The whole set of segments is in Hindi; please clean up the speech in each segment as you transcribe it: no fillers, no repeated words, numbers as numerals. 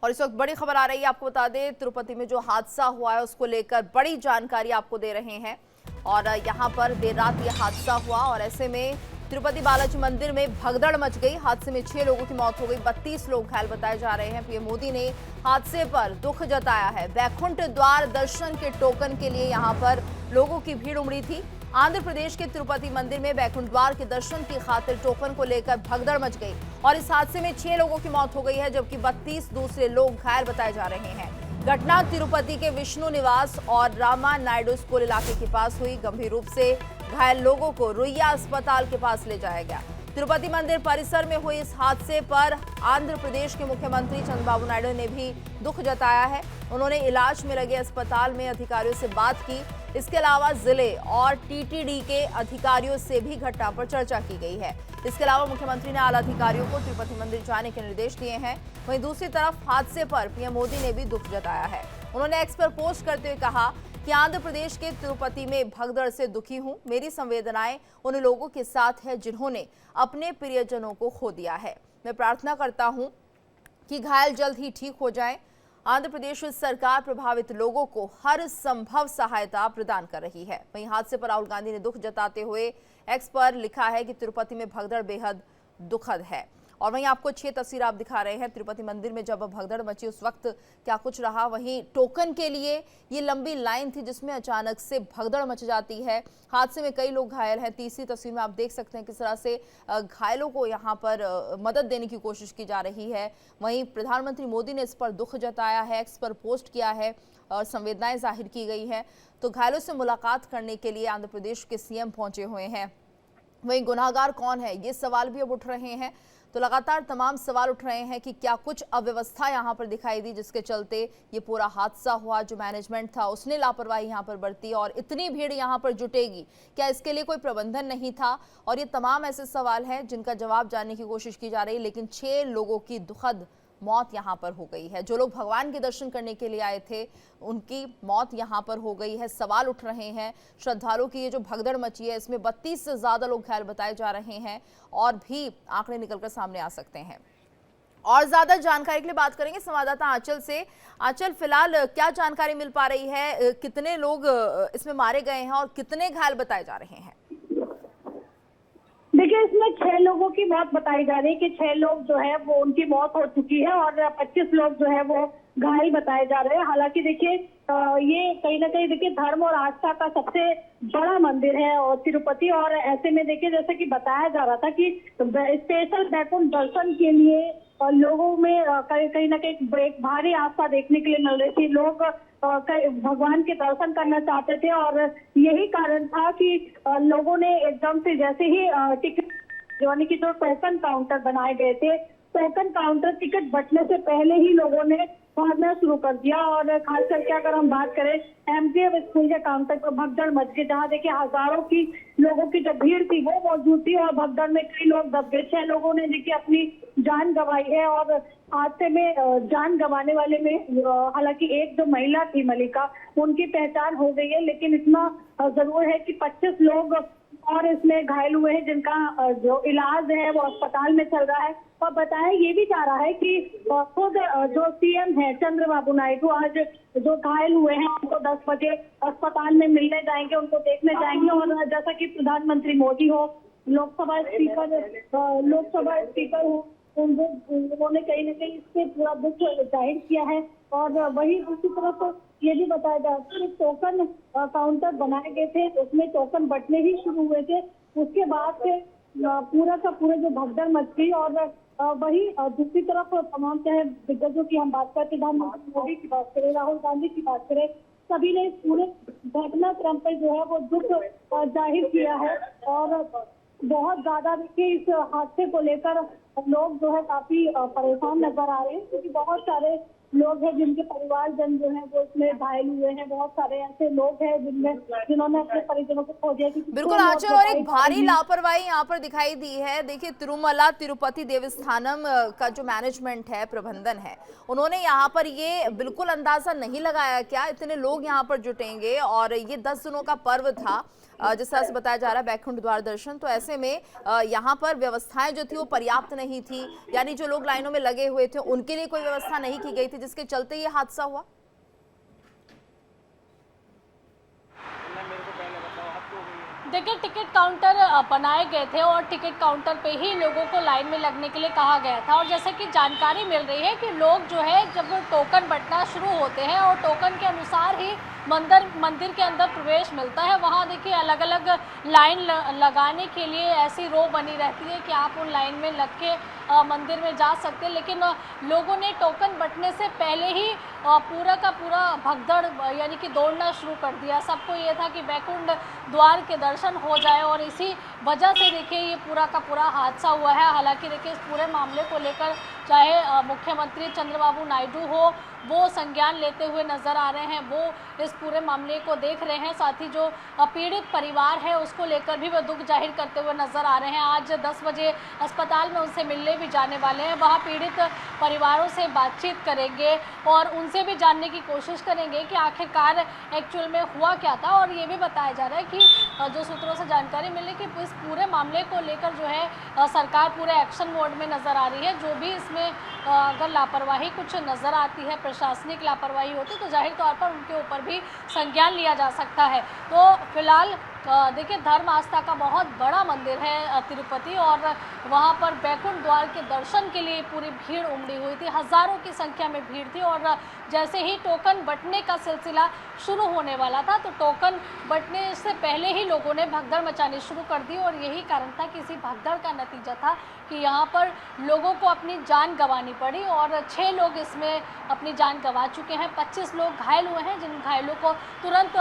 और इस वक्त बड़ी खबर आ रही है, आपको बता दें तिरुपति में जो हादसा हुआ है उसको लेकर बड़ी जानकारी आपको दे रहे हैं। और यहाँ पर देर रात ये हादसा हुआ और ऐसे में तिरुपति बालाजी मंदिर में भगदड़ मच गई। हादसे में 6 लोगों की मौत हो गई, 32 लोग घायल बताए जा रहे हैं। पीएम मोदी ने हादसे पर दुख जताया है। वैकुंठ द्वार दर्शन के टोकन के लिए यहाँ पर लोगों की भीड़ उमड़ी थी। आंध्र प्रदेश के तिरुपति मंदिर में वैकुंठ द्वार के दर्शन की खातिर टोकन को लेकर भगदड़ मच गई और इस हादसे में 6 लोगों की मौत हो गई है, जबकि 32 दूसरे लोग घायल बताए जा रहे हैं। घटना तिरुपति के विष्णु निवास और रामा नायडू स्कूल इलाके के पास हुई। गंभीर रूप से घायल लोगों को रुइया अस्पताल के पास ले जाया गया। तिरुपति मंदिर परिसर में हुए इस हादसे पर आंध्र प्रदेश के मुख्यमंत्री चंद्रबाबू नायडू ने भी दुख जताया है। उन्होंने इलाज में लगे अस्पताल में अधिकारियों से बात की। इसके अलावा जिले और टीटीडी के अधिकारियों से भी घटना पर चर्चा की गई है। इसके अलावा मुख्यमंत्री ने आला अधिकारियों को तिरुपति मंदिर जाने के निर्देश दिए हैं। वहीं दूसरी तरफ हादसे पर पीएम मोदी ने भी दुख जताया है। उन्होंने एक्स पर पोस्ट करते हुए कहा कि आंध्र प्रदेश के तिरुपति में भगदड़ से दुखी हूं। मेरी संवेदनाएं उन लोगों के साथ है जिन्होंने अपने प्रियजनों को खो दिया है। मैं प्रार्थना करता हूं कि घायल जल्द ही ठीक हो जाएं। आंध्र प्रदेश सरकार प्रभावित लोगों को हर संभव सहायता प्रदान कर रही है। वहीं हादसे पर राहुल गांधी ने दुख जताते हुए एक्स पर लिखा है कि तिरुपति में भगदड़ बेहद दुखद है। और वहीं आपको 6 तस्वीर आप दिखा रहे हैं तिरुपति मंदिर में जब भगदड़ मची उस वक्त क्या कुछ रहा। वहीं टोकन के लिए ये लंबी लाइन थी जिसमें अचानक से भगदड़ मच जाती है। हादसे में कई लोग घायल हैं। तीसरी तस्वीर में आप देख सकते हैं किस तरह से घायलों को यहाँ पर मदद देने की कोशिश की जा रही है। वहीं प्रधानमंत्री मोदी ने इस पर दुख जताया है, एक्स पर पोस्ट किया है और संवेदनाएं जाहिर की गई हैं। तो घायलों से मुलाकात करने के लिए आंध्र प्रदेश के सीएम पहुंचे हुए हैं। वहीं गुनाहगार कौन है, ये सवाल भी अब उठ रहे हैं। तो लगातार तमाम सवाल उठ रहे हैं कि क्या कुछ अव्यवस्था यहां पर दिखाई दी जिसके चलते ये पूरा हादसा हुआ। जो मैनेजमेंट था उसने लापरवाही यहां पर बरती और इतनी भीड़ यहां पर जुटेगी, क्या इसके लिए कोई प्रबंधन नहीं था? और ये तमाम ऐसे सवाल हैं जिनका जवाब जानने की कोशिश की जा रही है। लेकिन 6 लोगों की दुखद मौत यहां पर हो गई है। जो लोग भगवान के दर्शन करने के लिए आए थे उनकी मौत यहां पर हो गई है। सवाल उठ रहे हैं। श्रद्धालुओं की ये जो भगदड़ मची है इसमें 32 से ज्यादा लोग घायल बताए जा रहे हैं और भी आंकड़े निकलकर सामने आ सकते हैं। और ज्यादा जानकारी के लिए बात करेंगे संवाददाता आंचल से। आंचल, फिलहाल क्या जानकारी मिल पा रही है? कितने लोग इसमें मारे गए हैं और कितने घायल बताए जा रहे हैं? देखिए, इसमें 6 लोगों की मौत बताई जा रही है कि 6 लोग जो है वो उनकी मौत हो चुकी है और 25 लोग जो है वो घायल बताए जा रहे हैं। हालांकि देखिए ये कहीं ना कहीं देखिए धर्म और आस्था का सबसे बड़ा मंदिर है और तिरुपति, और ऐसे में देखिए जैसे कि बताया जा रहा था कि स्पेशल वैकुंठ दर्शन के लिए लोगों में कहीं ना कहीं एक भारी आस्था देखने के लिए मिल रही थी। लोग भगवान के दर्शन करना चाहते थे और यही कारण था कि लोगों ने एकदम से जैसे ही टिकट यानी कि जो टोकन काउंटर बनाए गए थे, टोकन काउंटर टिकट बंटने से पहले ही लोगों ने भागना शुरू कर दिया। और खास करके अगर हम बात करें एमजीएफ स्कूल के काउंटर पर भगदड़ मच गई, जहाँ देखिए हजारों की लोगों की जो भीड़ थी वो मौजूद थी और भगदड़ में कई लोग दब गए। 6 लोगों ने देखिए अपनी जान गंवाई है और हादसे में जान गंवाने वाले में हालांकि एक जो महिला थी मलिका, उनकी पहचान हो गई है। लेकिन इतना जरूर है कि 25 लोग और इसमें घायल हुए हैं जिनका जो इलाज है वो अस्पताल में चल रहा है। और बताया ये भी जा रहा है कि खुद जो सीएम है चंद्रबाबू नायडू आज जो घायल हुए हैं उनको 10 बजे अस्पताल में मिलने जाएंगे, उनको देखने जाएंगे। और जैसा कि प्रधानमंत्री मोदी हो, लोकसभा स्पीकर हो, उन्होंने कहीं न कहीं इससे पूरा दुख जाहिर किया है। और वही दूसरी तरफ ये भी बताया जा रहा है कि टोकन काउंटर बनाए गए थे, उसमें टोकन बंटने ही शुरू हुए थे। उसके बाद से पूरा का पूरा जो भगदड़ मच गई। और वही दूसरी तरफ तमाम चाहे दिग्गजों की हम बात करें, प्रधानमंत्री मोदी की बात करें, राहुल गांधी की बात करें, सभी ने पूरे घटनाक्रम पर जो है वो दुख जाहिर किया है। और बहुत ज्यादा देखिए इस हादसे को लेकर लोग जो है काफी परेशान नजर आ रहे हैं क्योंकि बहुत सारे लोग हैं जिनके परिवारजन जो है वो इसमें घायल हुए हैं। बहुत सारे ऐसे लोग हैं जिन्होंने अपने परिजनों को खो दिया। बिल्कुल आंचल, और एक भारी लापरवाही यहाँ पर दिखाई दी है। देखिए, तिरुमला तिरुपति देवस्थानम का जो मैनेजमेंट है, प्रबंधन है, उन्होंने यहाँ पर ये बिल्कुल अंदाजा नहीं लगाया क्या इतने लोग यहाँ पर जुटेंगे। और ये 10 दिनों का पर्व था, जिस तरह से बताया जा रहा है, बैकुंठ द्वार दर्शन। तो ऐसे में यहाँ पर व्यवस्थाएं जो थी वो पर्याप्त नहीं थी, यानी जो लोग लाइनों में लगे हुए थे उनके लिए कोई व्यवस्था नहीं की गई थी, जिसके चलते ये हादसा हुआ। देखिए, टिकट काउंटर बनाए गए थे और टिकट काउंटर पे ही लोगों को लाइन में लगने के लिए कहा गया था। और जैसे कि जानकारी मिल रही है कि लोग जो है जब टोकन बंटना शुरू होते हैं और टोकन के अनुसार ही मंदिर के अंदर प्रवेश मिलता है। वहाँ देखिए अलग अलग लाइन लगाने के लिए ऐसी रो बनी रहती है कि आप उन लाइन में लग के मंदिर में जा सकते हैं। लेकिन लोगों ने टोकन बंटने से पहले ही पूरा का पूरा भगदड़ यानी कि दौड़ना शुरू कर दिया। सबको ये था कि बैकुंठ द्वार के दर्शन हो जाए और इसी वजह से देखिए ये पूरा का पूरा हादसा हुआ है। हालांकि देखिए इस पूरे मामले को लेकर चाहे मुख्यमंत्री चंद्रबाबू नायडू हो, वो संज्ञान लेते हुए नज़र आ रहे हैं, वो इस पूरे मामले को देख रहे हैं। साथ ही जो पीड़ित परिवार है उसको लेकर भी वो दुख जाहिर करते हुए नज़र आ रहे हैं। आज 10 बजे अस्पताल में उनसे मिलने भी जाने वाले हैं, वहाँ पीड़ित परिवारों से बातचीत करेंगे और उनसे भी जानने की कोशिश करेंगे कि आखिरकार एक्चुअल में हुआ क्या था। और ये भी बताया जा रहा है कि जो सूत्रों से जानकारी मिली कि इस पूरे मामले को लेकर जो है सरकार पूरे एक्शन मोड में नज़र आ रही है। जो भी इसमें अगर लापरवाही कुछ नज़र आती है, प्रशासनिक लापरवाही होती, तो जाहिर तौर पर उनके ऊपर भी संज्ञान लिया जा सकता है। तो फिलहाल देखिए धर्म आस्था का बहुत बड़ा मंदिर है तिरुपति, और वहाँ पर बैकुंठ द्वार के दर्शन के लिए पूरी भीड़ उमड़ी हुई थी। हज़ारों की संख्या में भीड़ थी और जैसे ही टोकन बंटने का सिलसिला शुरू होने वाला था तो टोकन बंटने से पहले ही लोगों ने भगदड़ मचानी शुरू कर दी। और यही कारण था कि इसी भगदड़ का नतीजा था कि यहाँ पर लोगों को अपनी जान गंवानी पड़ी और 6 लोग इसमें अपनी जान गंवा चुके हैं। 25 लोग घायल हुए हैं, जिन घायलों को तुरंत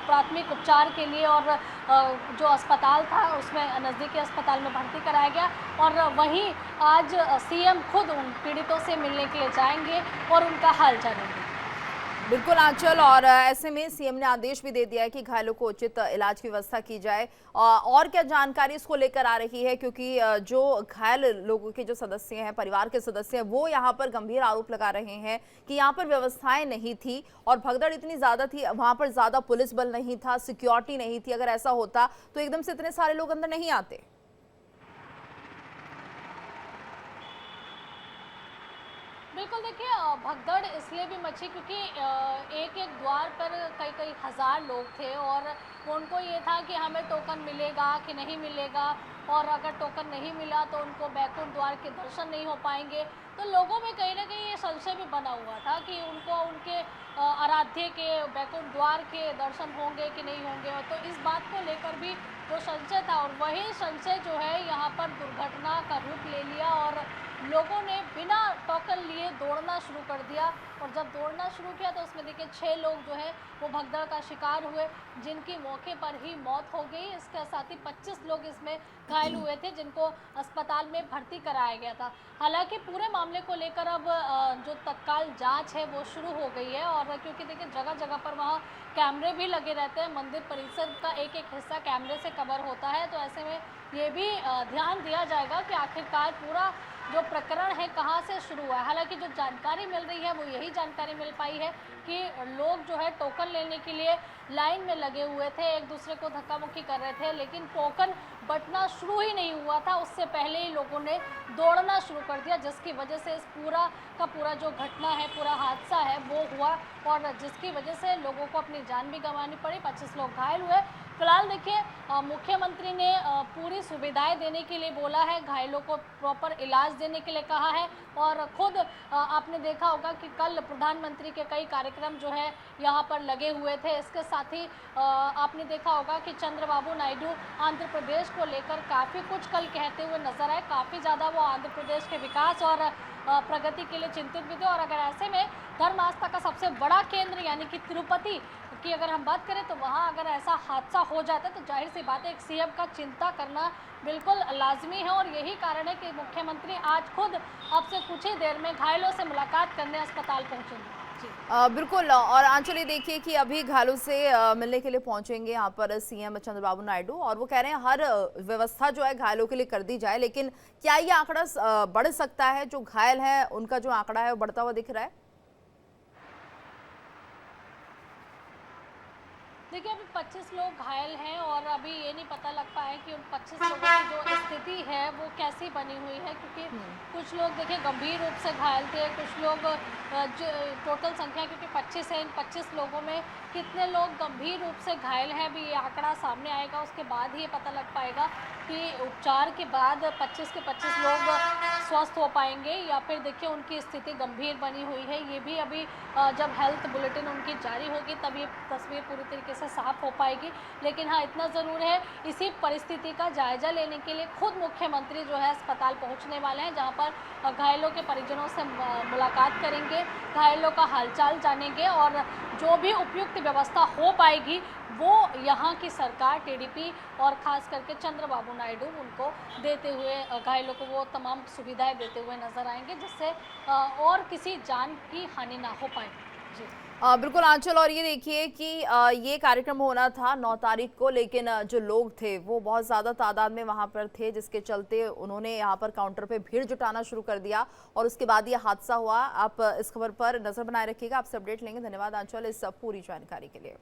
प्राथमिक उपचार के लिए और जो अस्पताल था उसमें नज़दीकी अस्पताल में भर्ती कराया गया। और वहीं आज सीएम खुद उन पीड़ितों से मिलने के लिए जाएंगे और उनका हाल जानेंगे। बिल्कुल आंचल, और ऐसे में सीएम ने आदेश भी दे दिया है कि घायलों को उचित इलाज की व्यवस्था की जाए। और क्या जानकारी इसको लेकर आ रही है, क्योंकि जो घायल लोगों के जो सदस्य हैं, परिवार के सदस्य हैं, वो यहाँ पर गंभीर आरोप लगा रहे हैं कि यहाँ पर व्यवस्थाएं नहीं थी और भगदड़ इतनी ज़्यादा थी, वहाँ पर ज़्यादा पुलिस बल नहीं था, सिक्योरिटी नहीं थी। अगर ऐसा होता तो एकदम से इतने सारे लोग अंदर नहीं आते। बिल्कुल, देखिए भगदड़ इसलिए भी मची क्योंकि एक एक द्वार पर कई कई हज़ार लोग थे और उनको ये था कि हमें टोकन मिलेगा कि नहीं मिलेगा, और अगर टोकन नहीं मिला तो उनको बैकुंठ द्वार के दर्शन नहीं हो पाएंगे। तो लोगों में कहीं ना कहीं ये संशय भी बना हुआ था कि उनको उनके आराध्य के बैकुंठ द्वार के दर्शन होंगे कि नहीं होंगे। और तो इस बात को लेकर भी जो संशय था, और वही संशय जो है यहाँ पर दुर्घटना का रूप ले लिया और लोगों ने बिना टोकन लिए दौड़ना शुरू कर दिया। और जब दौड़ना शुरू किया तो उसमें देखिए 6 लोग जो है वो भगदड़ का शिकार हुए, जिनकी मौके पर ही मौत हो गई। इसके साथ ही 25 लोग इसमें घायल हुए थे, जिनको अस्पताल में भर्ती कराया गया था। हालांकि पूरे मामले को लेकर अब जो तत्काल जांच है वो शुरू हो गई है। और क्योंकि देखिए जगह जगह पर वहाँ कैमरे भी लगे रहते हैं, मंदिर परिसर का एक एक हिस्सा कैमरे से कवर होता है। तो ऐसे में ये भी ध्यान दिया जाएगा कि आखिरकार पूरा जो प्रकरण है कहाँ से शुरू हुआ है। हालांकि जो जानकारी मिल रही है वो यही जानकारी मिल पाई है कि लोग जो है टोकन लेने के लिए लाइन में लगे हुए थे, एक दूसरे को धक्का मुक्की कर रहे थे, लेकिन टोकन बंटना शुरू ही नहीं हुआ था, उससे पहले ही लोगों ने दौड़ना शुरू कर दिया, जिसकी वजह से इस पूरा का पूरा जो घटना है, पूरा हादसा है वो हुआ और जिसकी वजह से लोगों को अपनी जान भी गंवानी पड़ी। 25 लोग घायल हुए। फिलहाल देखिए मुख्यमंत्री ने पूरी सुविधाएं देने के लिए बोला है, घायलों को प्रॉपर इलाज देने के लिए कहा है। और खुद आपने देखा होगा कि कल प्रधानमंत्री के कई कार्यक्रम जो है यहाँ पर लगे हुए थे। इसके साथ ही आपने देखा होगा कि चंद्रबाबू नायडू आंध्र प्रदेश को लेकर काफ़ी कुछ कल कहते हुए नजर आए। काफ़ी ज़्यादा वो आंध्र प्रदेश के विकास और प्रगति के लिए चिंतित भी थे। और अगर ऐसे में धर्म आस्था का सबसे बड़ा केंद्र यानी कि तिरुपति की अगर हम बात करें तो वहाँ अगर ऐसा हादसा हो जाता है तो जाहिर सी बात है एक सीएम का चिंता करना बिल्कुल लाजमी है। और यही कारण है कि मुख्यमंत्री आज खुद अब से कुछ ही देर में घायलों से मुलाकात करने अस्पताल पहुंचेंगे। जी बिल्कुल। और आंचल, ये देखिए कि अभी घायलों से मिलने के लिए पहुंचेंगे यहाँ पर सीएम चंद्रबाबू नायडू, और वो कह रहे हैं हर व्यवस्था जो है घायलों के लिए कर दी जाए। लेकिन क्या ये आंकड़ा बढ़ सकता है? जो घायल है उनका जो आंकड़ा है वो बढ़ता हुआ दिख रहा है? देखिए अभी 25 लोग घायल हैं और अभी ये नहीं पता लग पाया है कि उन 25 लोगों की जो स्थिति है वो कैसी बनी हुई है, क्योंकि कुछ लोग देखिए गंभीर रूप से घायल थे, कुछ लोग टोटल संख्या क्योंकि 25 है, इन 25 लोगों में कितने लोग गंभीर रूप से घायल हैं अभी ये आंकड़ा सामने आएगा, उसके बाद ही ये पता लग पाएगा कि उपचार के बाद 25 के 25 लोग स्वस्थ हो पाएंगे या फिर देखिए उनकी स्थिति गंभीर बनी हुई है। ये भी अभी जब हेल्थ बुलेटिन उनकी जारी होगी तब ये तस्वीर पूरी तरीके से साफ हो पाएगी। लेकिन हाँ, इतना ज़रूर है, इसी परिस्थिति का जायजा लेने के लिए खुद मुख्यमंत्री जो है अस्पताल पहुंचने वाले हैं, जहां पर घायलों के परिजनों से मुलाकात करेंगे, घायलों का हालचाल जानेंगे और जो भी उपयुक्त व्यवस्था हो पाएगी वो यहाँ की सरकार टीडीपी और ख़ास करके चंद्रबाबू नायडू उनको देते हुए, घायलों को वो तमाम सुविधाएं देते हुए नजर आएंगे, जिससे और किसी जान की हानि ना हो पाए। जी बिल्कुल आंचल, और ये देखिए कि ये कार्यक्रम होना था 9 तारीख को, लेकिन जो लोग थे वो बहुत ज़्यादा तादाद में वहाँ पर थे, जिसके चलते उन्होंने यहाँ पर काउंटर पे भीड़ जुटाना शुरू कर दिया और उसके बाद ये हादसा हुआ। आप इस खबर पर नज़र बनाए रखिएगा, आपसे अपडेट लेंगे। धन्यवाद आंचल इस पूरी जानकारी के लिए।